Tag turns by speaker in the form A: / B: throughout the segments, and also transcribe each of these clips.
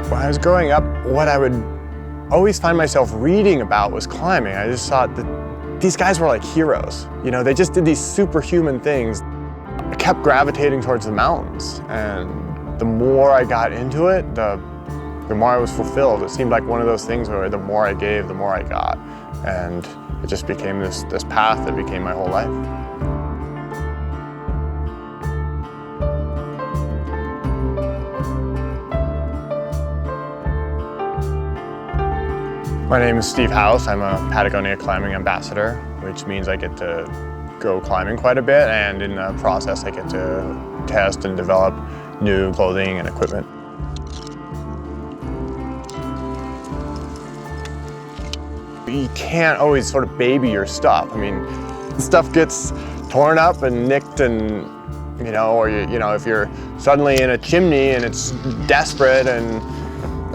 A: When I was growing up, what I would always find myself reading about was climbing. I just thought that these guys were like heroes. You know, they just did these superhuman things. I kept gravitating towards the mountains, and the more I got into it, the more I was fulfilled. It seemed like one of those things where the more I gave, the more I got. And it just became this path that became my whole life. My name is Steve House. I'm a Patagonia climbing ambassador, which means I get to go climbing quite a bit, and in the process I get to test and develop new clothing and equipment. You can't always sort of baby your stuff. I mean, stuff gets torn up and nicked, and or if you're suddenly in a chimney and it's desperate, and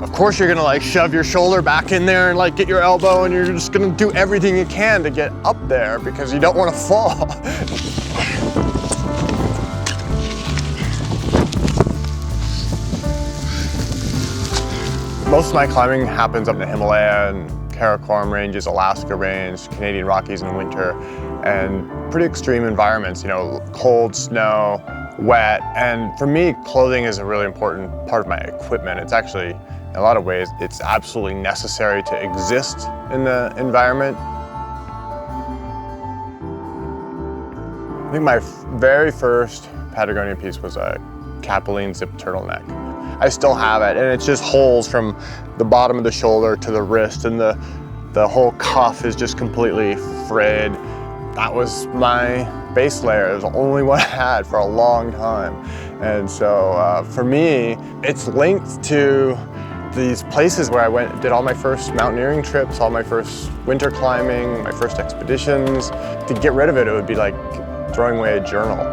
A: of course you're gonna like shove your shoulder back in there and like get your elbow, and you're just gonna do everything you can to get up there because you don't want to fall. Most of my climbing happens up in the Himalaya and Karakoram ranges, Alaska range, Canadian Rockies in winter, and pretty extreme environments, cold, snow, wet. And for me, clothing is a really important part of my equipment. It's actually, in a lot of ways, it's absolutely necessary to exist in the environment. I think my very first Patagonia piece was a Capilene zip turtleneck. I still have it, and it's just holes from the bottom of the shoulder to the wrist, and the whole cuff is just completely frayed. That was my base layer. It was the only one I had for a long time. And so for me, it's linked to these places where I did all my first mountaineering trips, all my first winter climbing, my first expeditions. To get rid of it, it would be like throwing away a journal.